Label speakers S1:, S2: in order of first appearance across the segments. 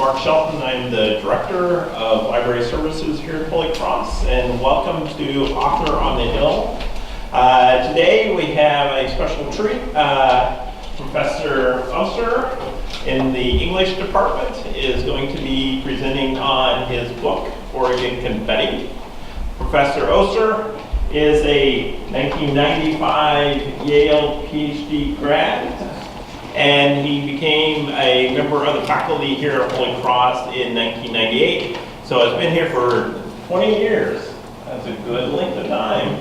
S1: Mark Shelton. I'm the Director of Library Services here at Holy Cross, and welcome to Author on the Hill. Today we have a special treat. Professor Oser in the English department is going to be presenting on his book, Oregon Confetti. Professor Oser is a 1995 Yale PhD grad, and he became a member of the faculty here at Holy Cross in 1998. So has been here for 20 years. That's a good length of time.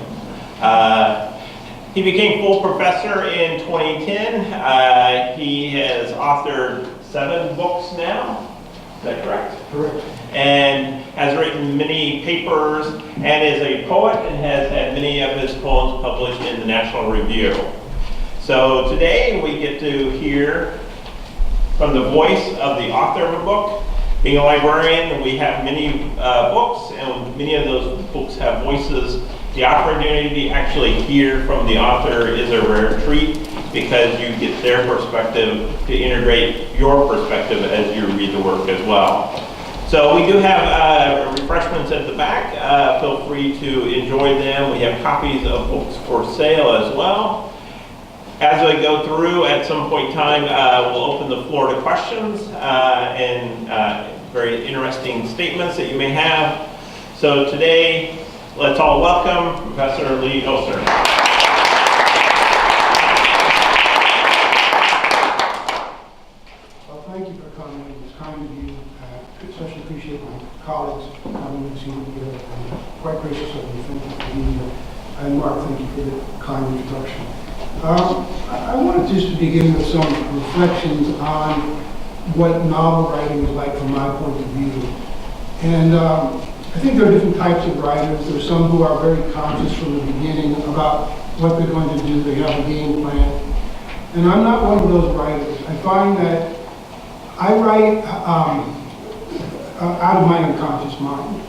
S1: He became full professor in 2010. He has authored 7 books now. Is that correct?
S2: Correct.
S1: And has written many papers and is a poet and has had many of his poems published in the National Review. So today we get to hear from the voice of the author of a book. Being a librarian, we have many books, and many of those books have voices. The opportunity to actually hear from the author is a rare treat because you get their perspective to integrate your perspective as you read the work as well. So we do have refreshments at the back. Feel free to enjoy them. We have copies of books for sale as well. As we go through, at some point in time, we'll open the floor to questions and very interesting statements that you may have. So today, let's all welcome Professor Lee Oser.
S2: Well, thank you for coming. It was kind of you. Especially appreciate my colleagues coming and seeing me here. I'm quite gracious of you. Thank you for being here. And Mark, thank you for the kind introduction. I wanted just to begin with some reflections on what novel writing is like from my point of view. And I think there are different types of writers. There are some who are very conscious from the beginning about what they're going to do. They have a game plan. And I'm not one of those writers. I find that I write out of my unconscious mind.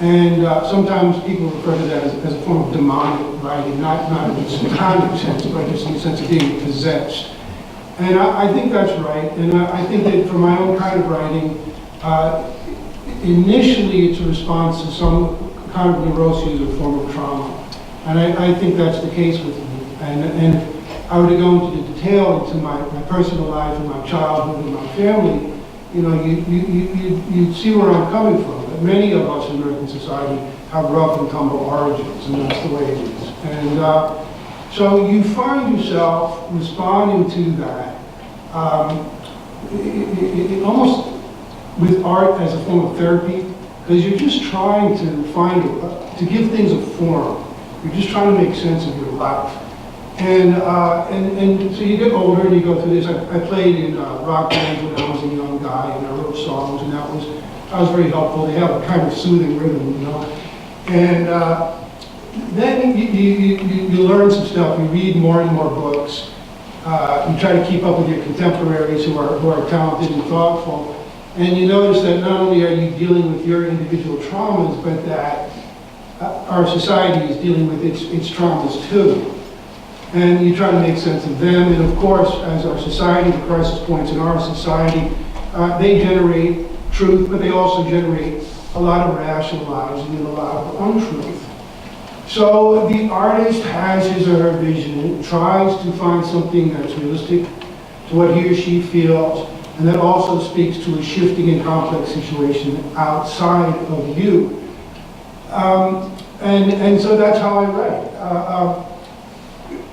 S2: And sometimes people refer to that as a form of demonic writing, not in a satanic sense, but just in the sense of being possessed. And I think that's right. And I think that for my own kind of writing, initially it's a response to some kind of neuroses or form of trauma. And I think that's the case with me. And if I were to go into the detail into my personal life and my childhood and my family, you know, you'd see where I'm coming from. That many of us in American society have rough and tumble origins, and that's the way it is. And so you find yourself responding to that almost with art as a form of therapy, because you're just trying to find, to give things a form. You're just trying to make sense of your life. And so you get older and you go through this. I played in rock bands when I was a young guy, and I wrote songs, and that was very helpful. They have a kind of soothing rhythm, you know. And then you learn some stuff. You read more and more books. You try to keep up with your contemporaries who are talented and thoughtful. And you notice that not only are you dealing with your individual traumas, but that our society is dealing with its traumas too. And you try to make sense of them. And of course, as our society, the crisis points in our society, they generate truth, but they also generate a lot of rationalizing and a lot of untruth. So the artist has his or her vision and tries to find something that's realistic to what he or she feels, and that also speaks to a shifting and complex situation outside of you. And so that's how I write.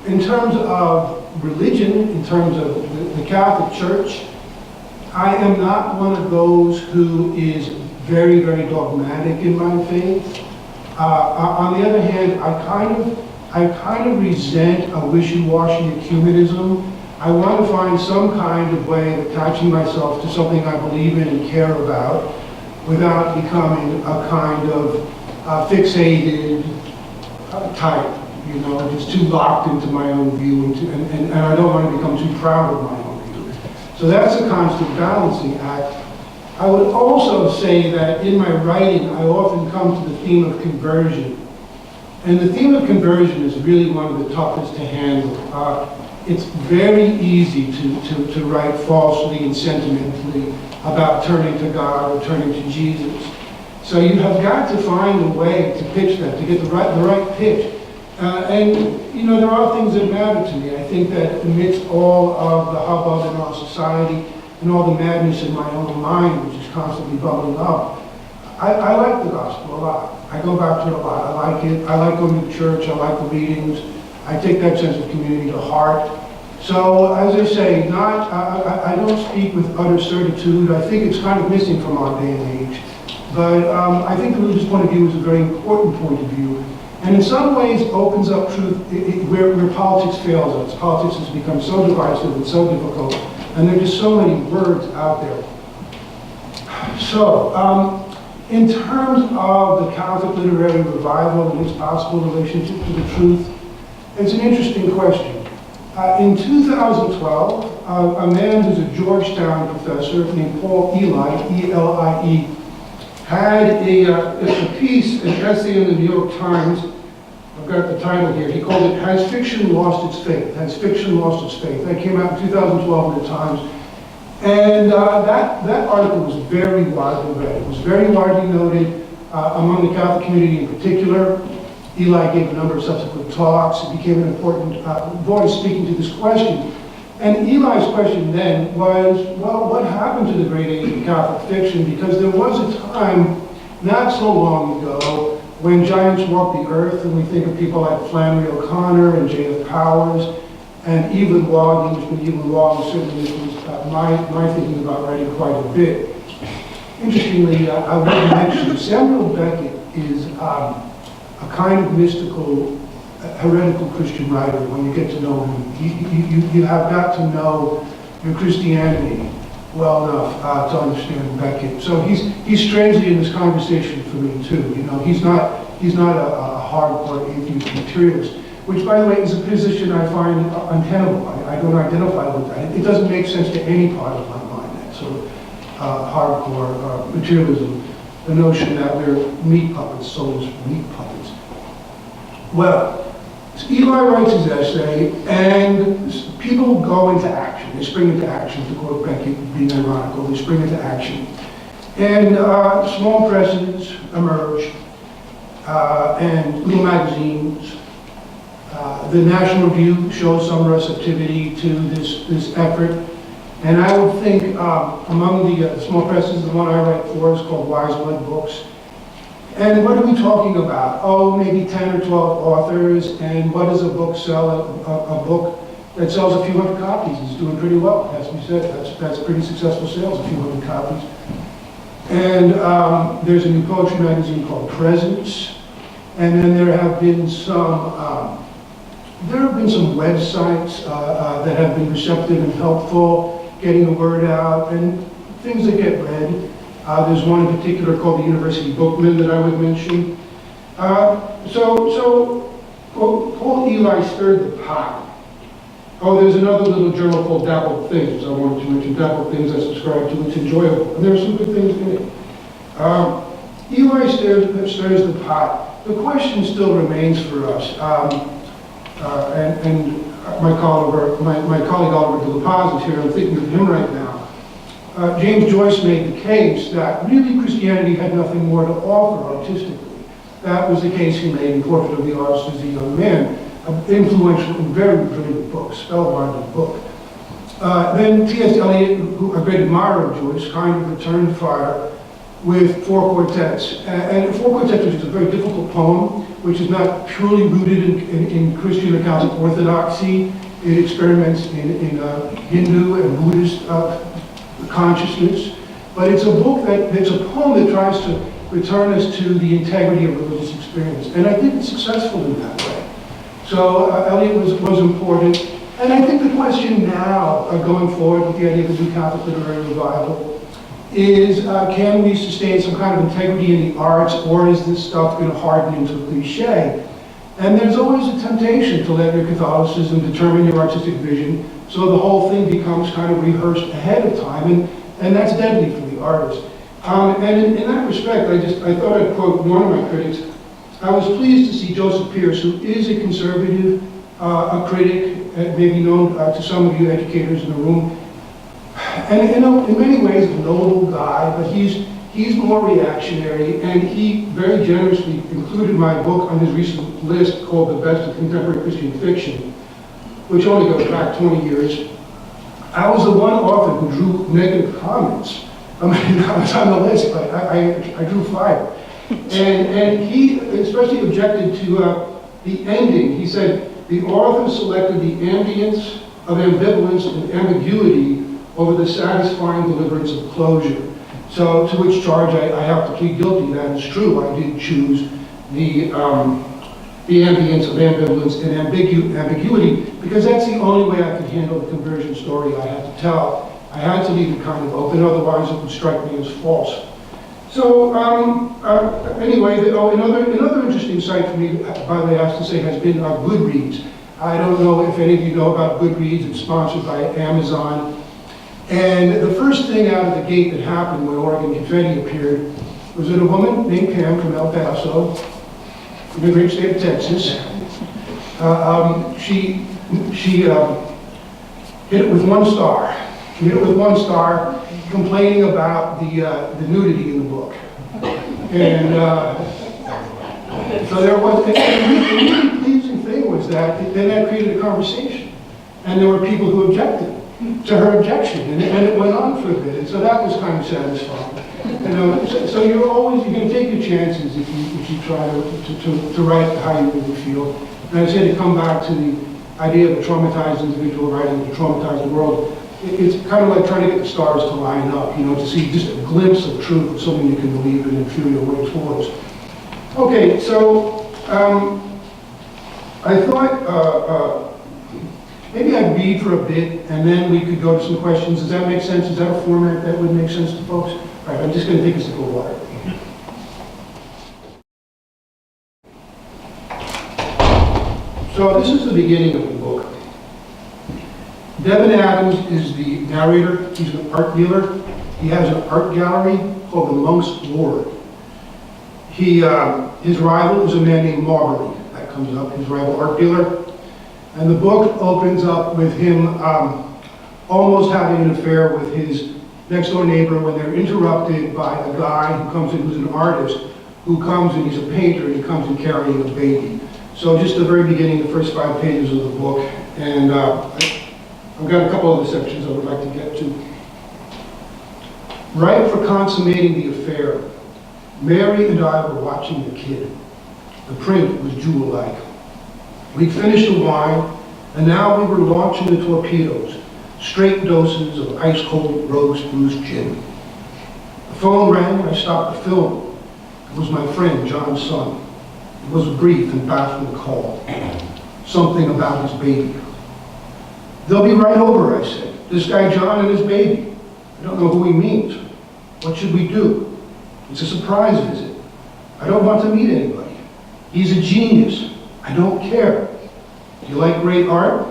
S2: In terms of religion, in terms of the Catholic Church, I am not one of those who is very, very dogmatic in my faith. On the other hand, I kind of resent a wishy-washy ecumenism. I want to find some kind of way of attaching myself to something I believe in and care about without becoming a kind of fixated type. You know, just too locked into my own view, and I don't want to become too proud of my own view. So that's a constant balancing act. I would also say that in my writing, I often come to the theme of conversion. And the theme of conversion is really one of the toughest to handle. it's very easy to write falsely and sentimentally about turning to God or turning to Jesus. So you have got to find a way to pitch that, to get the right pitch. And, you know, there are things that matter to me. I think that amidst all of the hubbub in our society and all the madness in my own mind, which is constantly bubbling up, I like the gospel a lot. I go back to it a lot. I like it. I like going to church. I like the readings. I take that sense of community to heart. So, as I say, I don't speak with utter certitude. I think it's kind of missing from our day and age. But I think the religious point of view is a very important point of view. And in some ways opens up truth where politics fails us. Politics has become so divisive and so difficult, and there are just so many words out there. So, in terms of the Catholic literary revival and its possible relationship to the truth, it's an interesting question. In 2012, a man who's a Georgetown professor named Paul Elie, E-L-I-E, had a piece, an essay in the New York Times. I've got the title here. He called it, "Has Fiction Lost Its Faith?" Has Fiction Lost Its Faith? That came out in 2012 in the Times. And that article was very widely read. It was very widely noted among the Catholic community in particular. Eli gave a number of subsequent talks. It became an important voice speaking to this question. And Eli's question then was, well, what happened to the great age of Catholic fiction? Because there was a time, not so long ago, when giants walked the earth, and we think of people like Flannery O'Connor and J.F. Powers, and Evelyn Waugh, Englishman Evelyn Waugh, certainly influenced my thinking about writing quite a bit. Interestingly, I would mention Samuel Beckett is a kind of mystical, heretical Christian writer. When you get to know him, you have got to know your Christianity well enough to understand Beckett. So he's strangely in this conversation for me too. You know, he's not a hardcore atheist materialist, which, by the way, is a position I find untenable. I don't identify with that. It doesn't make sense to any part of my mind, that sort of hardcore materialism, the notion that we're meat puppets, souls meat puppets. Well, so Eli writes his essay, and people go into action. They spring into action, to quote Beckett, being ironical. They spring into action. And small presses emerge, and little magazines. The National Review shows some receptivity to this effort. And I would think among the small presses, the one I write for is called Wise Blood Books. And what are we talking about? Oh, maybe 10 or 12 authors, and what does a book sell? A book that sells a few hundred copies is doing pretty well, it has to be said. That's pretty successful sales, a few hundred copies. And there's a new poetry magazine called Presence. And then there have been some websites that have been receptive and helpful, getting the word out, and things that get read. There's one in particular called the University Bookman that I would mention. So Paul Elie stirred the pot. Oh, there's another little journal called Dappled Things. I wanted to mention Dappled Things I subscribe to. It's enjoyable, and there are some good things in it. Elie stirs the pot. The question still remains for us. And my colleague Oliver De La Paz is here. I'm thinking of him right now. James Joyce made the case that really Christianity had nothing more to offer artistically. That was the case he made in Portrait of the Artist as a Young Man, an influential and very brilliant book, spellbinding book. Then T.S. Eliot, a great admirer of Joyce, kind of returned fire with four quartets. And four quartets, which is a very difficult poem, which is not purely rooted in Christian or Catholic orthodoxy. It experiments in Hindu and Buddhist consciousness. But it's a book it's a poem that tries to return us to the integrity of religious experience. And I think it's successful in that way. So Eliot was important. And I think the question now, going forward with the idea of the new Catholic literary revival, is can we sustain some kind of integrity in the arts, or is this stuff going to harden into cliche? And there's always a temptation to let your Catholicism determine your artistic vision, so the whole thing becomes kind of rehearsed ahead of time, and that's deadly for the artist. And in that respect, I thought I'd quote one of my critics. I was pleased to see Joseph Pierce, who is a conservative, a critic, maybe known to some of you educators in the room. And you know, in many ways, a noble guy, but he's more reactionary, and he very generously included my book on his recent list called The Best of Contemporary Christian Fiction, which only goes back 20 years. I was the one author who drew negative comments. I mean, I was on the list, but I drew 5. And he especially objected to the ending. He said, the author selected the ambience of ambivalence and ambiguity over the satisfying deliverance of closure. So, to which charge I have to plead guilty. That is true. I did choose the ambience of ambivalence and ambiguity, because that's the only way I could handle the conversion story I had to tell. I had to leave it kind of open, otherwise it would strike me as false. So, anyway, another interesting site for me, by the way, I have to say, has been Goodreads. I don't know if any of you know about Goodreads. It's sponsored by Amazon. And the first thing out of the gate that happened when Oregon Confetti appeared was that a woman named Pam from El Paso, in the great state of Texas, she hit it with 1 star. She hit it with 1 star, complaining about the nudity in the book. And so there was, and the really pleasing thing was that then that created a conversation. And there were people who objected to her objection, and it went on for a bit, and so that was kind of satisfying. You know, so you're going to take your chances if you try to write how you really feel. And I say to come back to the idea of a traumatized individual writing a traumatized world, it's kind of like trying to get the stars to line up, you know, to see just a glimpse of truth, something you can believe in and feel your way towards. Okay, so I thought maybe I'd read for a bit, and then we could go to some questions. Does that make sense? Is that a format that would make sense to folks? All right, I'm just going to take a sip of water. So this is the beginning of the book. Devin Adams is the narrator. He's an art dealer. He has an art gallery called the Monk's Lord. His rival is a man named Marbury. That comes up, his rival art dealer. And the book opens up with him almost having an affair with his next door neighbor when they're interrupted by a guy who comes in who's an artist, who comes and he's a painter, and he comes in carrying a baby. So just the very beginning, the first 5 pages of the book. And I've got a couple other sections I would like to get to. Right for consummating the affair, Mary and I were watching the kid. The print was jewel-like. We'd finished the wine, and now we were launching the torpedoes, straight doses of ice-cold Rogue Spruce gin. The phone rang, and I stopped the film. It was my friend, John's son. It was a brief and baffling call. Something about his baby. They'll be right over, I said. This guy John and his baby. I don't know who he means. What should we do? It's a surprise visit. I don't want to meet anybody. He's a genius. I don't care. Do you like great art?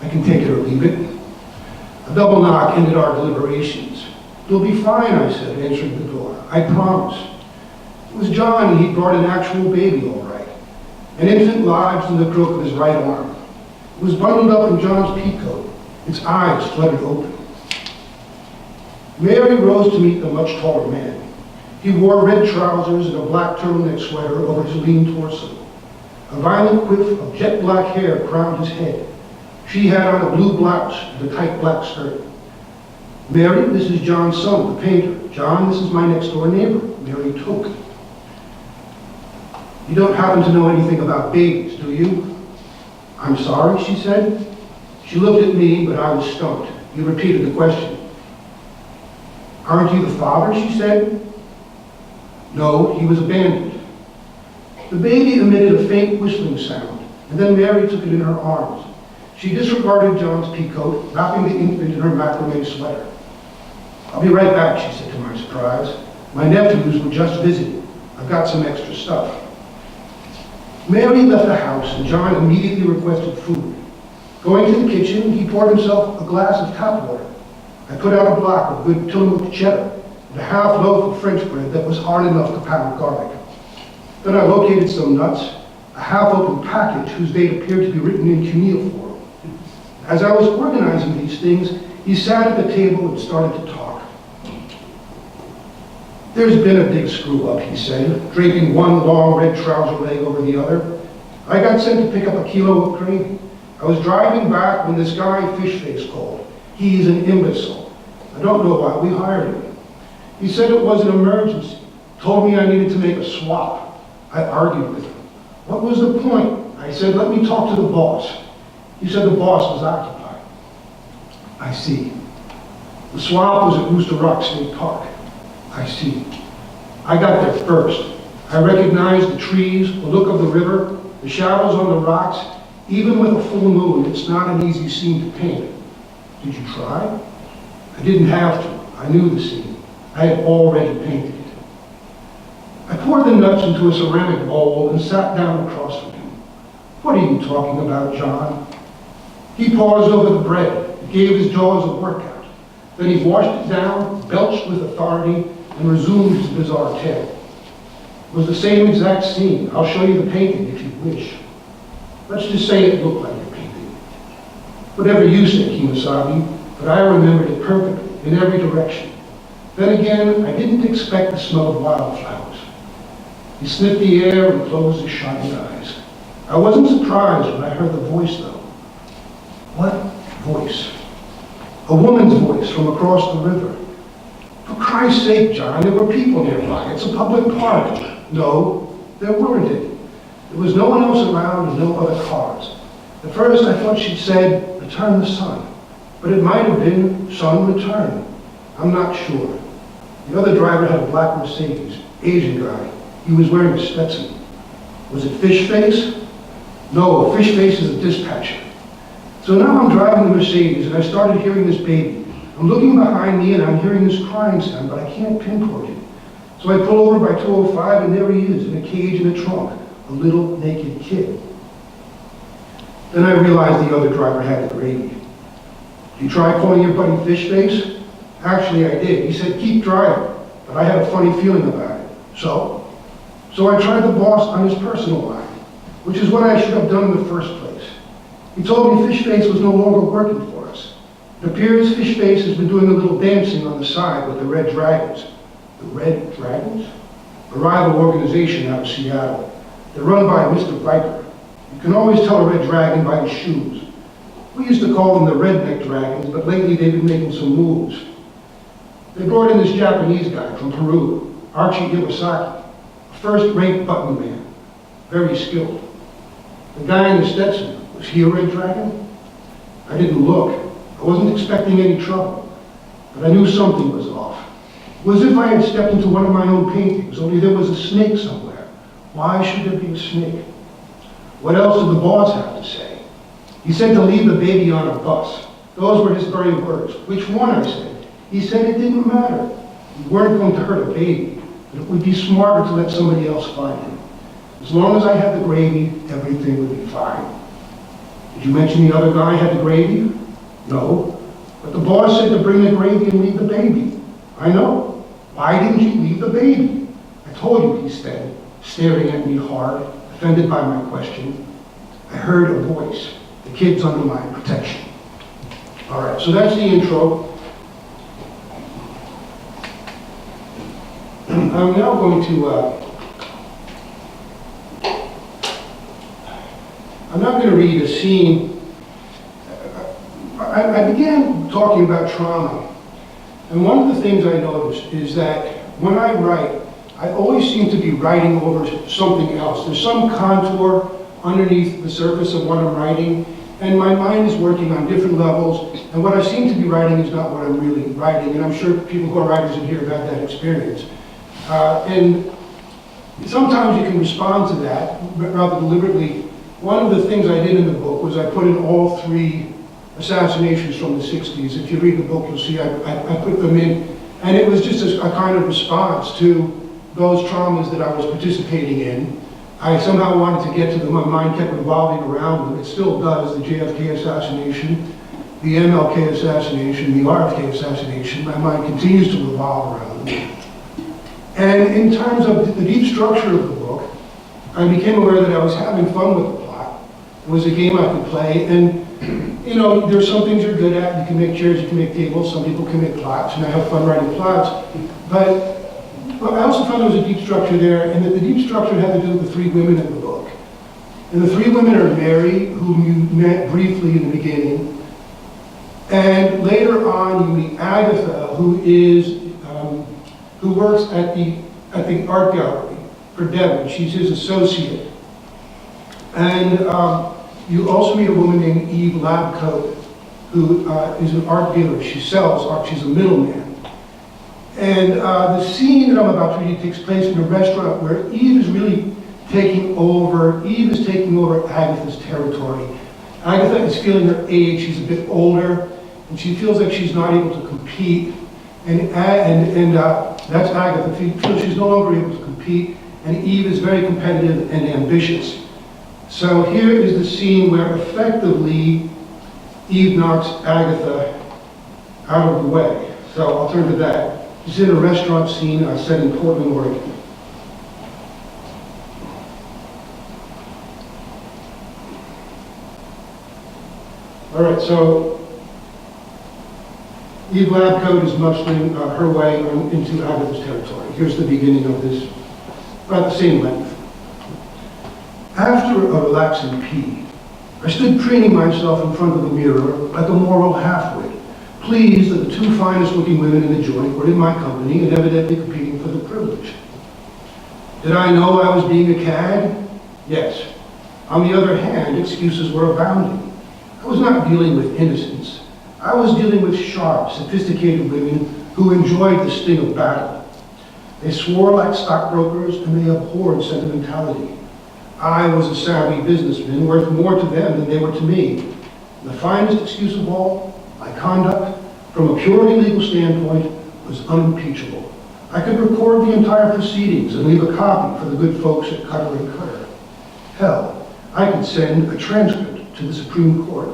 S2: I can take it or leave it. A double knock ended our deliberations. You'll be fine, I said, answering the door. I promise. It was John, and he brought an actual baby, all right. An infant lodged in the crook of his right arm. It was bundled up in John's peacoat. Its eyes fluttered open. Mary rose to meet the much taller man. He wore red trousers and a black turtleneck sweater over his lean torso. A violent quiff of jet black hair crowned his head. She had on a blue blouse and a tight black skirt. Mary, this is John's son, the painter. John, this is my next door neighbor, Mary Toke. You don't happen to know anything about babies, do you? I'm sorry, she said. She looked at me, but I was stumped. He repeated the question. Aren't you the father, she said. No, he was abandoned. The baby emitted a faint whistling sound, and then Mary took it in her arms. She disregarded John's peacoat, wrapping the infant in her macrame sweater. I'll be right back, she said to my surprise. My nephews were just visiting. I've got some extra stuff. Mary left the house, and John immediately requested food. Going to the kitchen, he poured himself a glass of tap water. I put out a block of good Tillamook cheddar and a half loaf of French bread that was hard enough to pound garlic. Then I located some nuts. a half-open package whose date appeared to be written in cuneiform. As I was organizing these things, he sat at the table and started to talk. "There's been a big screw-up," he said, draping one long red trouser leg over the other. "I got sent to pick up a kilo of gravy. I was driving back when this guy Fishface called. He's an imbecile. I don't know why we hired him. He said it was an emergency. Told me I needed to make a swap. I argued with him. What was the point? I said, let me talk to the boss. He said the boss was occupied. I see. The swap was at Rooster Rock State Park. I see. I got there first. I recognized the trees, the look of the river, the shadows on the rocks. Even with a full moon, it's not an easy scene to paint. Did you try? I didn't have to. I knew the scene. I had already painted it. I poured the nuts into a ceramic bowl and sat down across from him. What are you talking about, John? He paused over the bread, gave his jaws a workout. Then he washed it down, belched with authority, and resumed his bizarre tale. It was the same exact scene. I'll show you the painting if you wish. Let's just say it looked like a painting. Whatever you said, Kimasabi, but I remembered it perfectly, in every direction. Then again, I didn't expect the smell of wildflowers. He sniffed the air and closed his shining eyes. I wasn't surprised when I heard the voice, though. What voice? A woman's voice from across the river. For Christ's sake, John, there were people nearby. It's a public park. No, there weren't any. There was no one else around and no other cars. At first, I thought she'd said, return the sun. But it might have been, son, return. I'm not sure. The other driver had a black Mercedes, Asian guy. He was wearing a Stetson. Was it Fishface? No, Fishface is a dispatcher. So now I'm driving the Mercedes and I started hearing this baby. I'm looking behind me and I'm hearing this crying sound, but I can't pinpoint it. So I pull over by 205 and there he is in a cage in a trunk, a little naked kid. Then I realized the other driver had the gravy. Did you try calling your buddy Fishface? Actually, I did. He said, keep driving, but I had a funny feeling about it. So I tried the boss on his personal line, which is what I should have done in the first place. He told me Fishface was no longer working for us. It appears Fishface has been doing a little dancing on the side with the Red Dragons. The Red Dragons? A rival organization out of Seattle. They're run by Mr. Viper. You can always tell a red dragon by his shoes. We used to call them the redneck dragons, but lately they've been making some moves. They brought in this Japanese guy from Peru, Archie Iwasaki, a first-rate button man, very skilled. The guy in the Stetson, was he a red dragon? I didn't look. I wasn't expecting any trouble, but I knew something was off. It was as if I had stepped into one of my own paintings, only there was a snake somewhere. Why should there be a snake? What else did the boss have to say? He said to leave the baby on a bus. Those were his very words. Which one, I said. He said it didn't matter. We weren't going to hurt a baby, but it would be smarter to let somebody else find him. As long as I had the gravy, everything would be fine. Did you mention the other guy had the gravy? No. But the boss said to bring the gravy and leave the baby. I know. Why didn't you leave the baby? I told you, he said, staring at me hard, offended by my question. I heard a voice. The kid's under my protection. All right, so that's the intro. I'm now going to read a scene. I began talking about trauma, and one of the things I noticed is that when I write, I always seem to be writing over something else. There's some contour underneath the surface of what I'm writing, and my mind is working on different levels, and what I seem to be writing is not what I'm really writing, and I'm sure people who are writers in here have had that experience. And sometimes you can respond to that rather deliberately. One of the things I did in the book was I put in all 3 assassinations from the 60s. If you read the book, you'll see I put them in, and it was just a kind of response to those traumas that I was participating in. I somehow wanted to get to them. My mind kept revolving around them. It still does. The JFK assassination, the MLK assassination, the RFK assassination. My mind continues to revolve around them. And in terms of the deep structure of the book, I became aware that I was having fun with the plot. It was a game I could play, and you know, there's some things you're good at. You can make chairs, you can make tables, some people can make plots, and I have fun writing plots. But I also found there was a deep structure there, and that the deep structure had to do with the three women in the book. And the three women are Mary, whom you met briefly in the beginning, and later on you meet Agatha, who works at the art gallery for Devon. She's his associate. And you also meet a woman named Eve Labcoat, who is an art dealer. She sells art, she's a middleman. And the scene that I'm about to read takes place in a restaurant where Eve is really taking over Agatha's territory. Agatha is feeling her age, she's a bit older, and she feels like she's not able to compete. And that's Agatha, she feels she's no longer able to compete, and Eve is very competitive and ambitious. So here is the scene where effectively Eve knocks Agatha out of the way. So I'll turn to that. It's in a restaurant scene set in Portland, Oregon. All right, so Eve Labcoat is muscling her way into Agatha's territory. Here's the beginning of this, about the same length. After a relaxing pee, I stood preening myself in front of the mirror like a moral halfwit, pleased that the two finest looking women in the joint were in my company and evidently competing for the privilege. Did I know I was being a cad? Yes. On the other hand, excuses were abounding. I was not dealing with innocents. I was dealing with sharp, sophisticated women who enjoyed the sting of battle. They swore like stockbrokers and they abhorred sentimentality. I was a savvy businessman, worth more to them than they were to me. The finest excuse of all, my conduct, from a purely legal standpoint, was unimpeachable. I could record the entire proceedings and leave a copy for the good folks at Cutter & Cutter. Hell, I could send a transcript to the Supreme Court.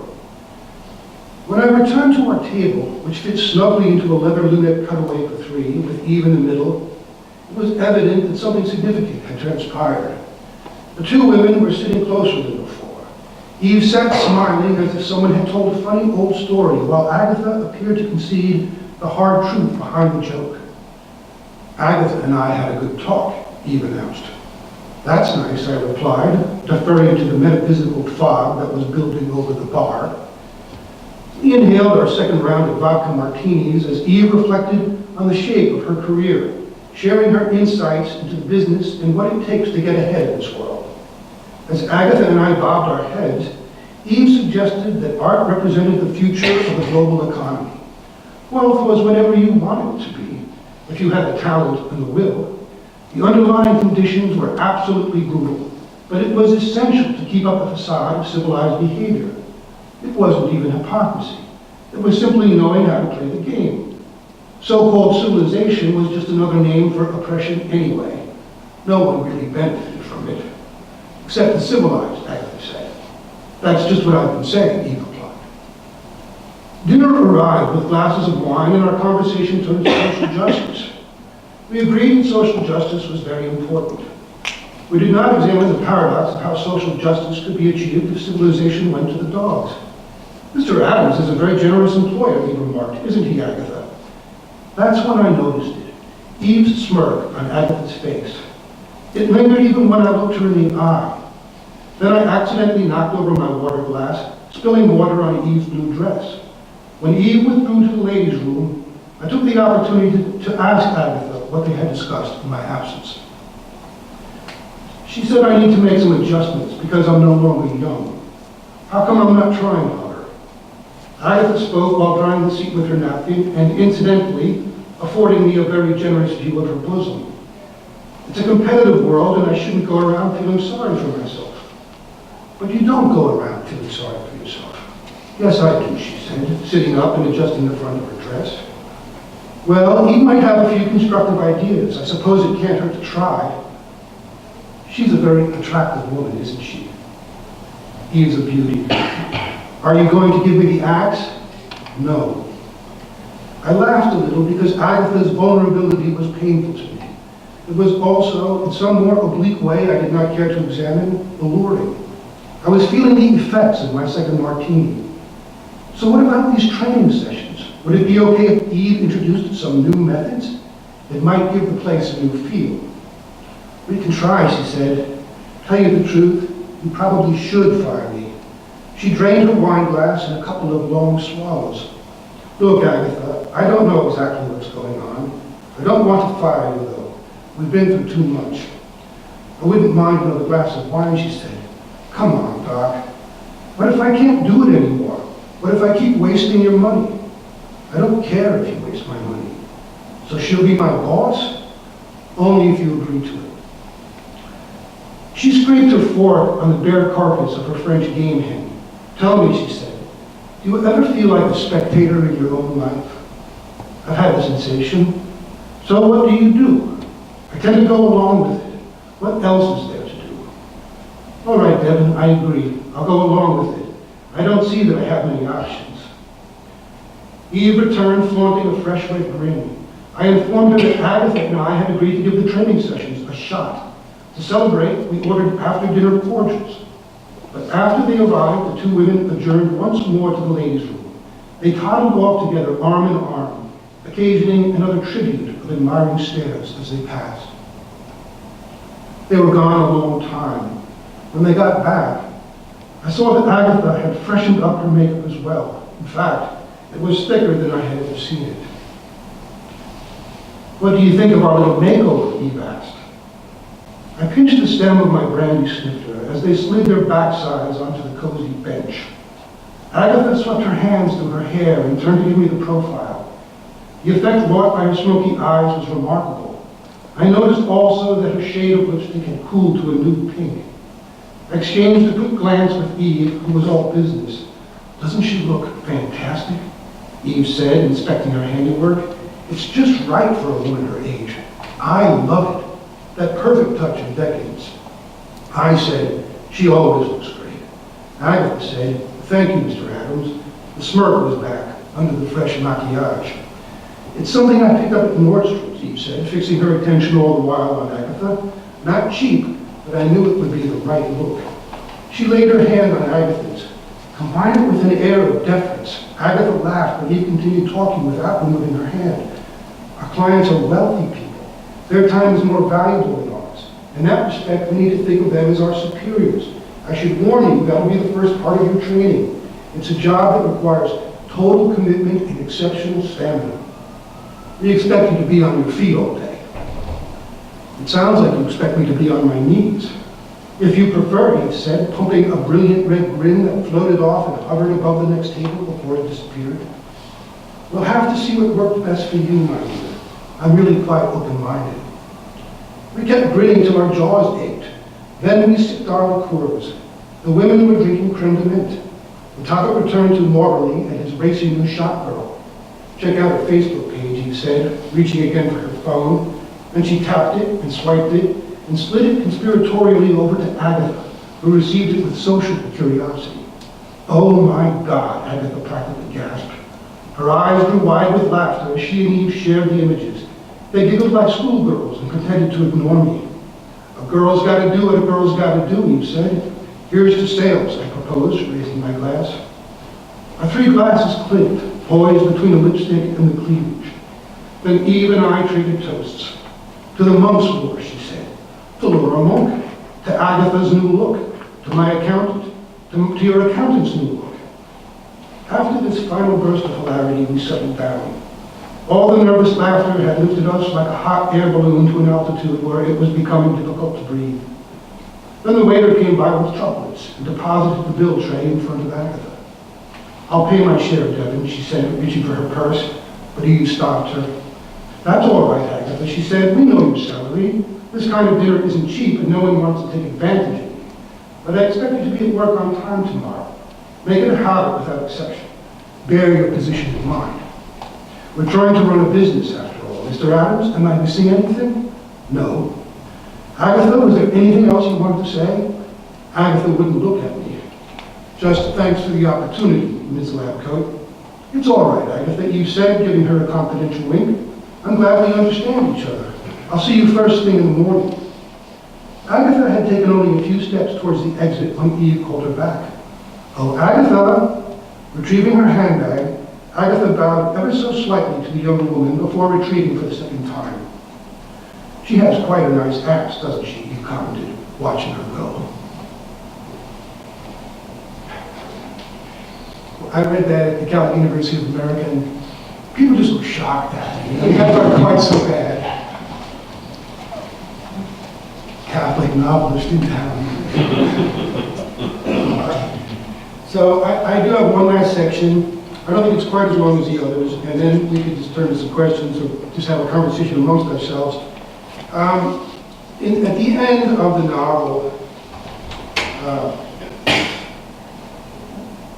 S2: When I returned to our table, which fit snugly into a leather lunette cutaway for three, with Eve in the middle, it was evident that something significant had transpired. The two women were sitting closer than before. Eve sat smiling as if someone had told a funny old story, while Agatha appeared to concede the hard truth behind the joke. Agatha and I had a good talk, Eve announced. That's nice, I replied, deferring to the metaphysical fog that was building over the bar. We inhaled our second round of vodka martinis as Eve reflected on the shape of her career, sharing her insights into the business and what it takes to get ahead in this world. As Agatha and I bobbed our heads, Eve suggested that art represented the future of the global economy. Wealth was whatever you wanted it to be, if you had the talent and the will. The underlying conditions were absolutely brutal, but it was essential to keep up a facade of civilized behavior. It wasn't even hypocrisy. It was simply knowing how to play the game. So-called civilization was just another name for oppression anyway. No one really benefited from it. Except the civilized, Agatha said. That's just what I've been saying, Eve replied. Dinner arrived with glasses of wine and our conversation turned to social justice. We agreed that social justice was very important. We did not examine the paradox of how social justice could be achieved if civilization went to the dogs. Mr. Adams is a very generous employer, he remarked, isn't he, Agatha? That's when I noticed it. Eve's smirk on Agatha's face. It lingered even when I looked her in the eye. Then I accidentally knocked over my water glass, spilling water on Eve's blue dress. When Eve withdrew to the ladies' room, I took the opportunity to ask Agatha what they had discussed in my absence. She said I need to make some adjustments because I'm no longer young. How come I'm not trying harder? Agatha spoke while drying the seat with her napkin and incidentally affording me a very generous view of her bosom. It's a competitive world and I shouldn't go around feeling sorry for myself. But you don't go around feeling sorry for yourself. Yes, I do, she said, sitting up and adjusting the front of her dress. Well, Eve might have a few constructive ideas. I suppose it can't hurt to try. She's a very attractive woman, isn't she? Eve's a beauty. Are you going to give me the axe? No. I laughed a little because Agatha's vulnerability was painful to me. It was also, in some more oblique way I did not care to examine, alluring. I was feeling the effects of my second martini. So what about these training sessions? Would it be okay if Eve introduced some new methods? It might give the place a new feel. We can try, she said. Tell you the truth, you probably should fire me. She drained her wine glass in a couple of long swallows. Look, Agatha, I don't know exactly what's going on. I don't want to fire you, though. We've been through too much. I wouldn't mind another glass of wine, she said. Come on, Doc. What if I can't do it anymore? What if I keep wasting your money? I don't care if you waste my money. So she'll be my boss? Only if you agree to it. She scraped her fork on the bare carcass of her French game hen. Tell me, she said, do you ever feel like a spectator in your own life? I've had the sensation. So what do? I tend to go along with it. What else is there to do? All right, Devin, I agree. I'll go along with it. I don't see that I have many options. Eve returned, flaunting a fresh red grin. I informed her that Agatha and I had agreed to give the training sessions a shot. To celebrate, we ordered after-dinner cordials. But after they arrived, the two women adjourned once more to the ladies' room. They toddled off together, arm in arm, occasioning another tribute of admiring stares as they passed. They were gone a long time. When they got back, I saw that Agatha had freshened up her makeup as well. In fact, it was thicker than I had ever seen it. What do you think of our little makeover? Eve asked. I pinched the stem of my brandy snifter as they slid their backsides onto the cozy bench. Agatha swept her hands through her hair and turned to give me the profile. The effect wrought by her smoky eyes was remarkable. I noticed also that her shade of lipstick had cooled to a new pink. I exchanged a quick glance with Eve, who was all business. Doesn't she look fantastic? Eve said, inspecting her handiwork. It's just right for a woman her age. I love it. That perfect touch of decadence. I said, she always looks great. Agatha said, thank you, Mr. Adams. The smirk was back, under the fresh maquillage. It's something I picked up at Nordstrom's, Eve said, fixing her attention all the while on Agatha. Not cheap, but I knew it would be the right look. She laid her hand on Agatha's. Combined it with an air of deference, Agatha laughed, but Eve continued talking without removing her hand. Our clients are wealthy people. Their time is more valuable than ours. In that respect, we need to think of them as our superiors. I should warn you, that'll be the first part of your training. It's a job that requires total commitment and exceptional stamina. We expect you to be on your feet all day. It sounds like you expect me to be on my knees. If you prefer, he said, pumping a brilliant red grin that floated off and hovered above the next table before it disappeared. We'll have to see what worked best for you, my dear. I'm really quite open-minded. We kept grinning till our jaws ached. Then we sipped our liqueurs. The women were drinking creme de menthe. The topic returned to Morley and his racing new shot girl. Check out her Facebook page, he said, reaching again for her phone. Then she tapped it and swiped it and slid it conspiratorially over to Agatha, who received it with social curiosity. Oh my God, Agatha practically gasped. Her eyes grew wide with laughter as she and Eve shared the images. They giggled like schoolgirls and pretended to ignore me. A girl's got to do what a girl's got to do, Eve said. Here's to sales, I proposed, raising my glass. Our three glasses clinked, poised between the lipstick and the cleavage. Then Eve and I traded toasts. To the monk's war, she said. To Laura Monk. To Agatha's new look. To my accountant. To your accountant's new look. After this final burst of hilarity, we settled down. All the nervous laughter had lifted us like a hot air balloon to an altitude where it was becoming difficult to breathe. Then the waiter came by with chocolates and deposited the bill tray in front of Agatha. I'll pay my share, Devin, she said, reaching for her purse, but Eve stopped her. That's all right, Agatha, she said. We know your salary. This kind of dinner isn't cheap and no one wants to take advantage of you. But I expect you to be at work on time tomorrow. Make it a habit without exception. Bear your position in mind. We're trying to run a business after all. Mr. Adams, am I missing anything? No. Agatha, was there anything else you wanted to say? Agatha wouldn't look at me. Just thanks for the opportunity, Ms. Labcoat. It's all right, Agatha, Eve said, giving her a confidential wink. I'm glad we understand each other. I'll see you first thing in the morning. Agatha had taken only a few steps towards the exit when Eve called her back. Oh, Agatha! Retrieving her handbag, Agatha bowed ever so slightly to the young woman before retreating for the second time. She has quite a nice ass, doesn't she? He commented, watching her go. I read that at the Catholic University of America, and people just look shocked at me. That's not quite so bad. Catholic novelist in town. So I do have one last section. I don't think it's quite as long as the others, and then we could just turn to some questions or just have a conversation amongst ourselves. At the end of the novel,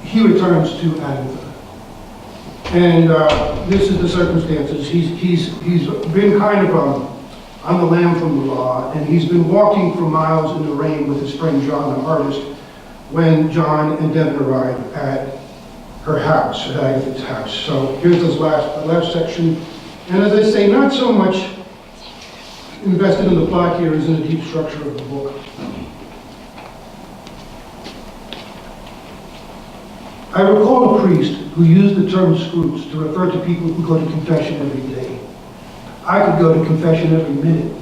S2: he returns to Agatha. And this is the circumstances. He's been kind of on the lam from the law, and he's been walking for miles in the rain with his friend John, the artist, when John and Devin arrive at her house, at Agatha's house. So here's the last section. And as I say, not so much invested in the plot here as in the deep structure of the book. I recall a priest who used the term scroops to refer to people who go to confession every day. I could go to confession every minute.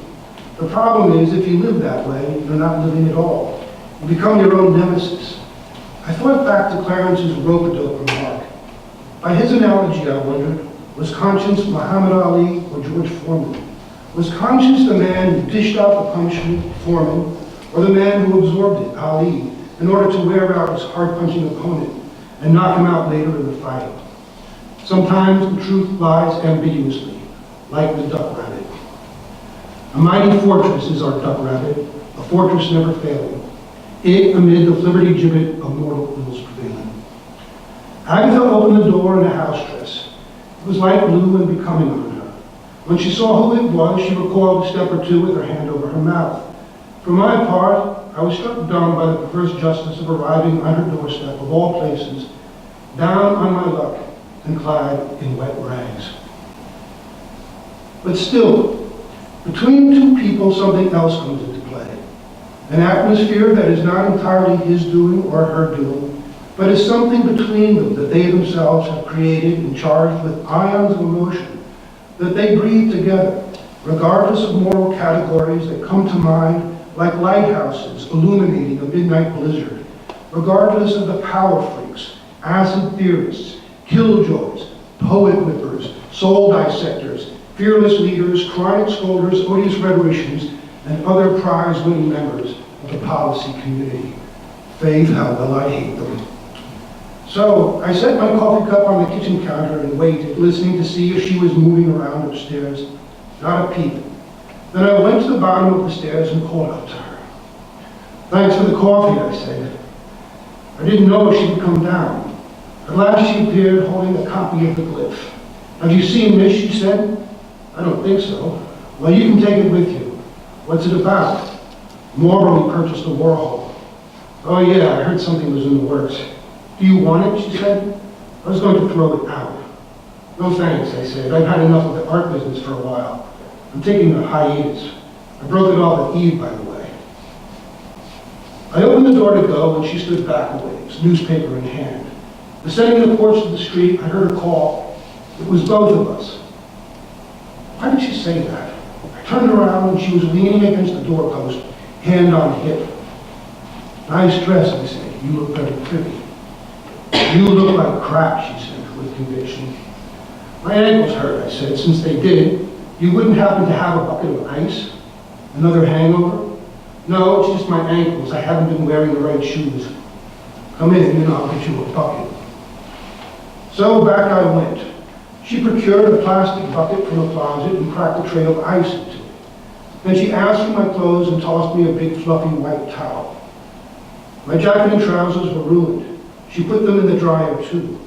S2: The problem is, if you live that way, you're not living at all. You become your own nemesis. I thought back to Clarence's rope-a-dope remark. By his analogy, I wondered, was conscience Muhammad Ali or George Foreman? Was conscience the man who dished out the punishment, Foreman, or the man who absorbed it, Ali, in order to wear out his hard-punching opponent and knock him out later in the fight? Sometimes the truth lies ambiguously, like the duck rabbit. A mighty fortress is our duck rabbit, a fortress never failing. It, amid the flibberty gibbet of mortal ills prevailing. Agatha opened the door in a house dress. It was light blue and becoming on her. When she saw who it was, she recoiled a step or two with her hand over her mouth. For my part, I was struck dumb by the perverse justice of arriving on her doorstep, of all places, down on my luck and clad in wet rags. But still, between two people, something else comes into play. An atmosphere that is not entirely his doing or her doing, but is something between them that they themselves have created and charged with ions of emotion, that they breathe together, regardless of moral categories that come to mind like lighthouses illuminating a midnight blizzard, regardless of the power freaks, acid theorists, killjoys, poet whippers, soul dissectors, fearless leaders, chronic scolders, odious rhetoricians, and other prize-winning members of the policy community. Faith, how well I hate them. So I set my coffee cup on the kitchen counter and waited, listening to see if she was moving around upstairs. Not a peep. Then I went to the bottom of the stairs and called out to her. Thanks for the coffee, I said. I didn't know she would come down. At last she appeared holding a copy of the glyph. Have you seen this, she said. I don't think so. Well, you can take it with you. What's it about? Morally purchased a Warhol. Oh yeah, I heard something was in the works. Do you want it, she said. I was going to throw it out. No thanks, I said. I've had enough of the art business for a while. I'm taking a hiatus. I broke it off at Eve, by the way. I opened the door to go, and she stood back a ways, newspaper in hand. Descending the porch to the street, I heard her call. It was both of us. Why did she say that? I turned around, and she was leaning against the doorpost, hand on hip. Nice dress, I said. You look very pretty. You look like crap, she said, with conviction. My ankles hurt, I said. Since they did, you wouldn't happen to have a bucket of ice? Another hangover? No, it's just my ankles. I haven't been wearing the right shoes. Come in, and I'll get you a bucket. So back I went. She procured a plastic bucket from a closet and cracked a tray of ice into it. Then she asked for my clothes and tossed me a big fluffy white towel. My jacket and trousers were ruined. She put them in the dryer too.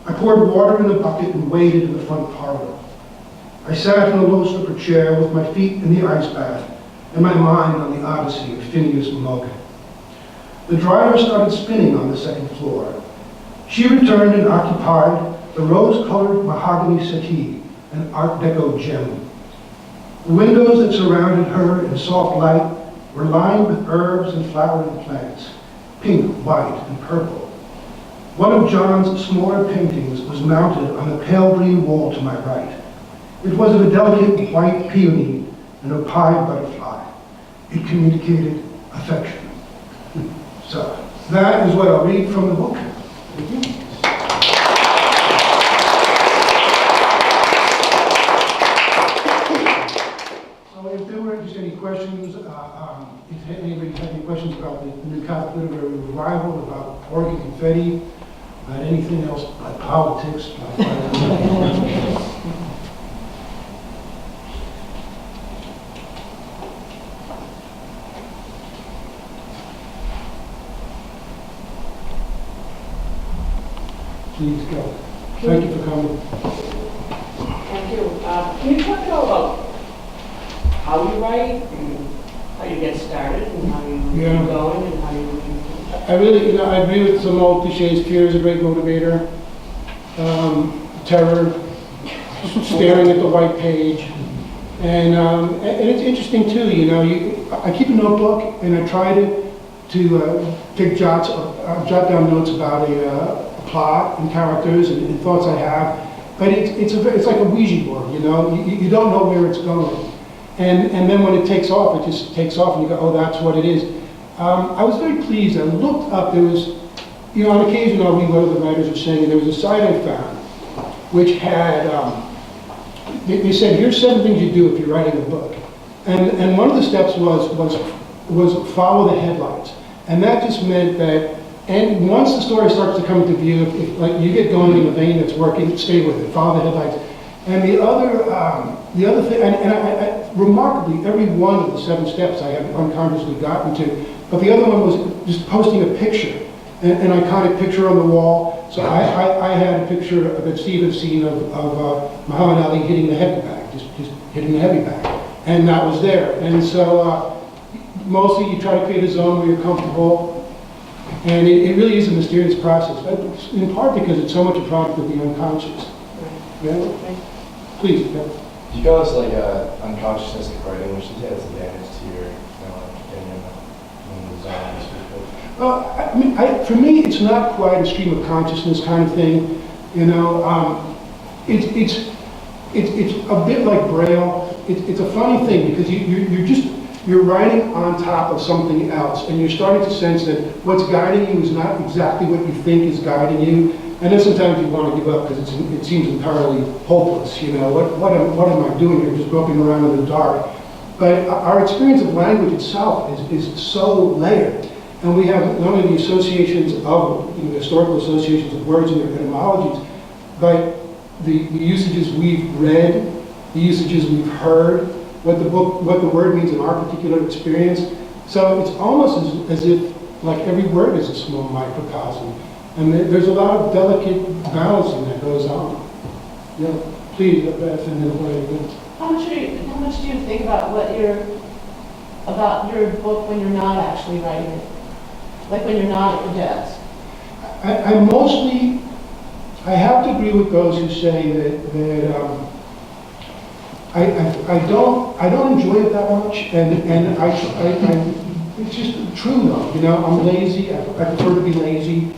S2: I poured water in the bucket and waded in the front parlor. I sat in a low slipper chair with my feet in the ice bath and my mind on the odyssey of Phineas Mugg. The dryer started spinning on the second floor. She returned and occupied the rose-colored mahogany settee, an Art Deco gem. The windows that surrounded her in soft light were lined with herbs and flowering plants, pink, white, and purple. One of John's smaller paintings was mounted on the pale green wall to my right. It was of a delicate white peony and a pied butterfly. It communicated affection. So, that is what I'll read from the book. Thank you. So if there were just any questions, if anybody had any questions about the New Catholic Literary Revival, about Oregon Confetti, about anything else, about politics, please go. Thank you for coming.
S3: Thank you. Can you talk at all about how you write, and how you get started, and how you keep going, and how you...
S2: I really, I agree with some old cliches. Fear is a great motivator. Terror, staring at the white page. And it's interesting too, I keep a notebook and I try to jot down notes about a plot and characters and thoughts I have. But it's like a Ouija board, you don't know where it's going. And then when it takes off, it just takes off and you go, oh, that's what it is. I was very pleased. I looked up, there was, on occasion I'll read what other writers are saying, and there was a site I found which had, they said, here's 7 things you do if you're writing a book. And one of the steps was follow the headlines. And that just meant that, and once the story starts to come into view, if like you get going in a vein that's working, stay with it, follow the headlines. And the other thing, and I remarkably, every one of the 7 steps I have unconsciously gotten to, but the other one was just posting a picture, an iconic picture on the wall. So I had a picture that Steve had seen of Muhammad Ali hitting the heavy bag, just hitting the heavy bag. And that was there. And so mostly you try to create a zone where you're comfortable. And it really is a mysterious process, in part because it's so much a product of the unconscious. Yeah? Please. Yeah.
S4: Do you feel it's like unconsciousness writing, which has advantage to your opinion in the zone?
S2: For me, it's not quite a stream of consciousness kind of thing. It's a bit like Braille. It's a funny thing because you're writing on top of something else, and you're starting to sense that what's guiding you is not exactly what you think is guiding you. And then sometimes you want to give up because it seems entirely hopeless. What am I doing here? Just groping around in the dark. But our experience of language itself is so layered. And we have not only the associations of, historical associations of words and their etymologies, but the usages we've read, the usages we've heard, what the word means in our particular experience. So it's almost as if like every word is a small microcosm. And there's a lot of delicate balancing that goes on. Please, Beth, and then what are you doing?
S3: How much do you think about your book when you're not actually writing it? Like when you're not at your desk?
S2: I have to agree with those who say that I don't enjoy it that much, and it's just true though. I'm lazy. I prefer to be lazy,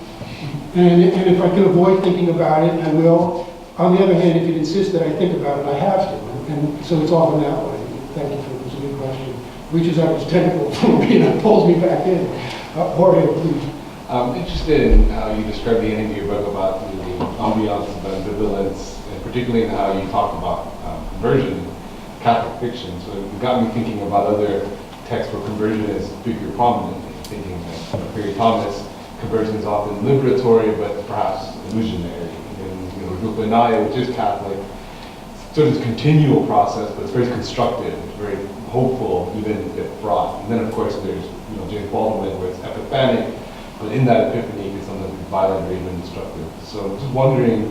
S2: and if I can avoid thinking about it, I will. On the other hand, if you insist that I think about it, I have to, and so it's often that way. Thank you for this good question. Reaches out its tentacle for me and pulls me back in. Jorge, please.
S4: I'm interested in how you describe the end of your book about the ambiance of ambivalence, and particularly in how you talk about conversion in Catholic fiction. So it got me thinking about other texts where conversion is figure prominent. Thinking that Mary Thomas, conversion is often liberatory, but perhaps illusionary. Rupanaya, which is Catholic, sort of this continual process, but it's very constructive, it's very hopeful, even if fraught. And then, of course, there's James Baldwin, where it's epiphanic, but in that epiphany, it can sometimes be violent or even destructive. So I'm just wondering,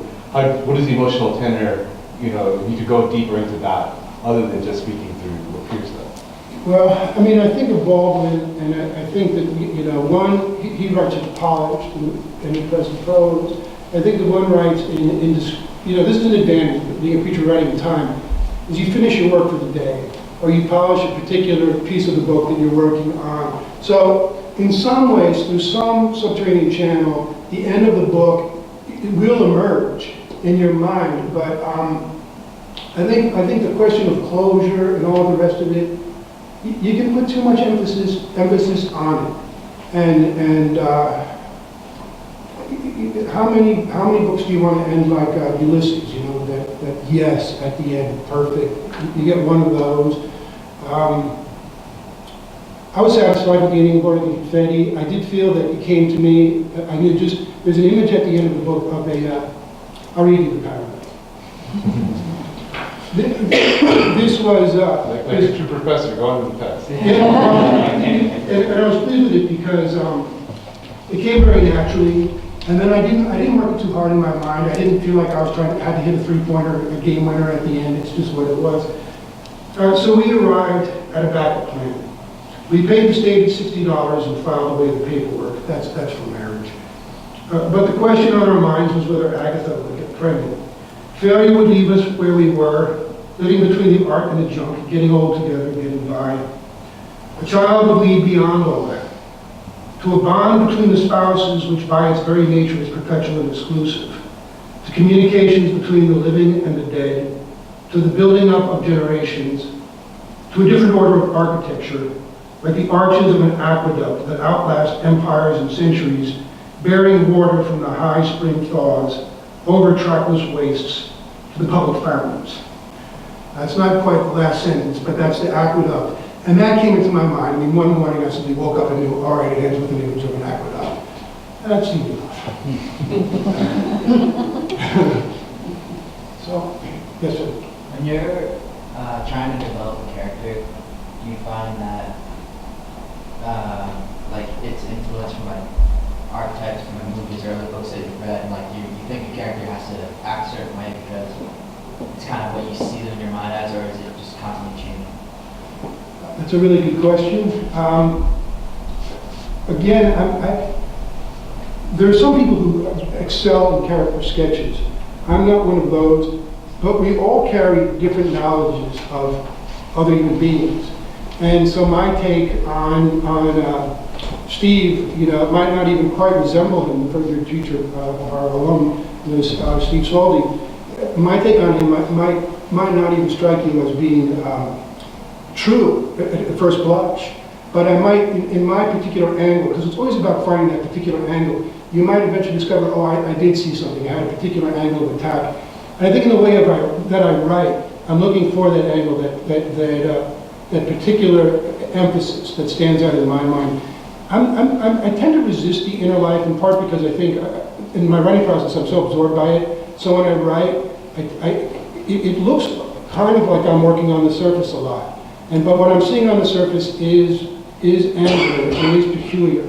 S4: what is the emotional tenor? You could go deeper into that, other than just speaking through what Pierce does.
S2: Well, I think of Baldwin, and I think that, one, he writes it polished and he does prose. I think the one writes this is an advantage of being a preacher writing in time, is you finish your work for the day. or you polish a particular piece of the book that you're working on. So in some ways, through some subterranean channel, the end of the book, it will emerge in your mind, but I think the question of closure and all the rest of it, you can put too much emphasis on it. And how many books do you want to end like Ulysses? You know, that yes at the end, perfect. You get one of those. I was satisfied with the ending of the Confetti. I did feel that it came to me. I knew there's an image at the end of the book of I'll read you the paragraph. This was
S4: Like a true professor going to the test.
S2: and I was pleased with it because it came very naturally, and then I didn't work it too hard in my mind. I didn't feel like I was had to hit a three-pointer, a game winner at the end. It's just what it was. So we arrived at a backup plan. We paid the state $60 and filed away the paperwork. That's for marriage. But the question on our minds was whether Agatha would get pregnant. Failure would leave us where we were, living between the art and the junk, getting old together, getting by. A child would lead beyond all that, to a bond between the spouses which by its very nature is perpetual and exclusive, to communications between the living and the dead, to the building up of generations, to a different order of architecture, like the arches of an aqueduct that outlast empires and centuries, bearing water from the high spring thaws over trackless wastes to the public fountains. That's not quite the last sentence, but that's the aqueduct. And that came into my mind. I mean, one morning I simply woke up and knew, all right, it ends with an image of an aqueduct. And that seemed enough. So, yes, sir.
S5: When you're trying to develop a character, do you find that like it's influenced from like archetypes from the movies or other books that you've read, and like you think a character has to act a certain way because it's kind of what you see them in your mind as, or is it just constantly changing?
S2: That's a really good question. Again, there are some people who excel in character sketches. I'm not one of those, but we all carry different knowledges of other human beings. And so my take on Steve, you know, might not even quite resemble him, the further teacher of our alum, Steve Saldi. My take on him might not even strike you as being true at first blush, but I might, in my particular angle, because it's always about finding that particular angle, you might eventually discover, oh, I did see something, I had a particular angle of attack. And I think in the way that I write, I'm looking for that angle, that particular emphasis that stands out in my mind. I tend to resist the inner life, in part because I think in my writing process I'm so absorbed by it. So when I write, it looks kind of like I'm working on the surface a lot. But what I'm seeing on the surface is angular, and is peculiar.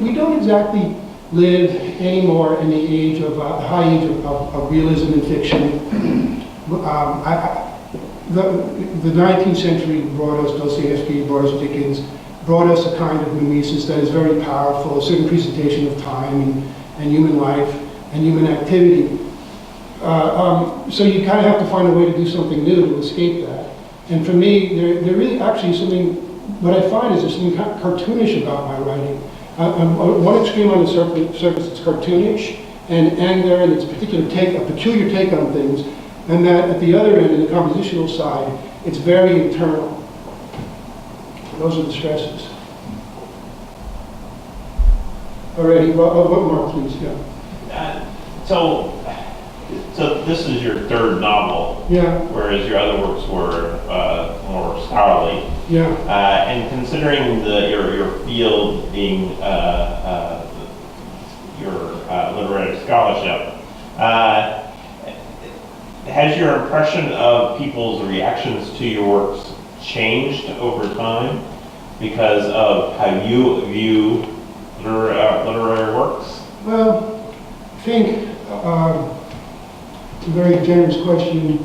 S2: We don't exactly live anymore in the age of the high age of realism and fiction. The 19th century brought us Dostoevsky, brought us Dickens, brought us a kind of mimesis that is very powerful, a certain presentation of time and human life and human activity. So you kind of have to find a way to do something new to escape that. And for me, there really actually is something, what I find is there's something kind of cartoonish about my writing. On one extreme on the surface, it's cartoonish and there, and it's a peculiar take on things. And that at the other end, in the compositional side, it's very internal. Those are the stresses. Alrighty, what more, please? Yeah.
S1: So this is your third novel,
S2: Yeah.
S1: whereas your other works were more scholarly.
S2: Yeah.
S1: And considering your field being your literary scholarship, has your impression of people's reactions to your works changed over time because of how you view literary works?
S2: Well, I think it's a very generous question.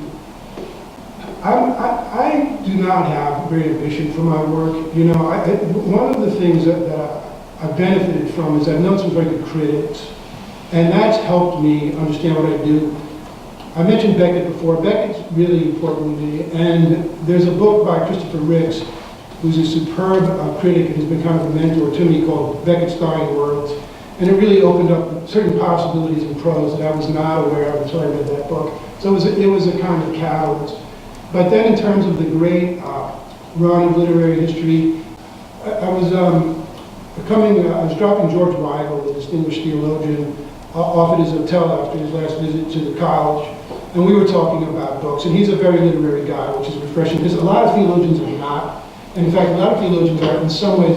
S2: I do not have great ambition for my work. You know, one of the things that I've benefited from is I've known some very good critics, and that's helped me understand what I do. I mentioned Beckett before. Beckett's really important to me, and there's a book by Christopher Ricks, who's a superb critic and has been kind of a mentor to me, called Beckett's Dying Words. And it really opened up certain possibilities in prose that I was not aware of until I read that book. So it was a kind of catalyst. But then in terms of the great run of literary history, I was dropping George Weigel, the distinguished theologian, off at his hotel after his last visit to the college. And we were talking about books. And he's a very literary guy, which is refreshing, because a lot of theologians are not. And in fact, a lot of theologians are in some ways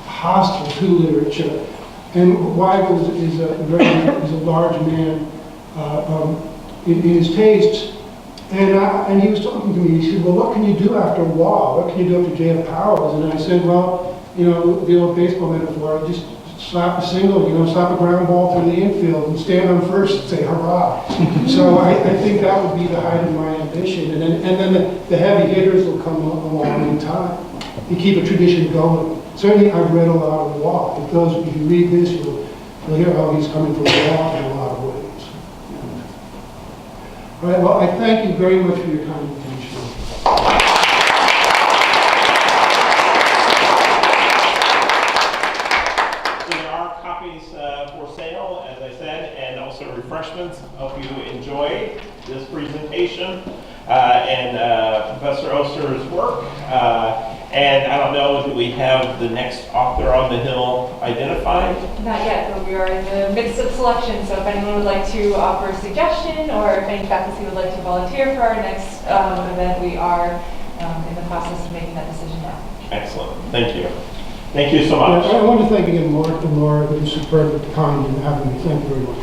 S2: hostile to literature. And Weigel is a large man in his tastes. And he was talking to me, he said, well, what can you do after a wall? What can you do after J.F. Powers? And I said, well, you know, the old baseball metaphor, just slap a single, you know, slap a ground ball through the infield and stand on first and say, hurrah. So I think that would be the height of my ambition. And then the heavy hitters will come along in time. You keep a tradition going. Certainly, I've read a lot of Waugh. If you read this, you'll hear how he's coming from Waugh in a lot of ways. All right, well, I thank you very much for your kind attention.
S1: There are copies for sale, as I said, and also refreshments. Hope you enjoyed this presentation and Professor Oser's work. And I don't know, do we have the next author on the Hill identified?
S6: Not yet, but we are in the midst of selection, so if anyone would like to offer a suggestion, or if any faculty would like to volunteer for our next event, we are in the process of making that decision now.
S1: Excellent, thank you. Thank you so much.
S2: I want to thank again Mark and Laura, who was superb at the time, and having me. Thank you very much.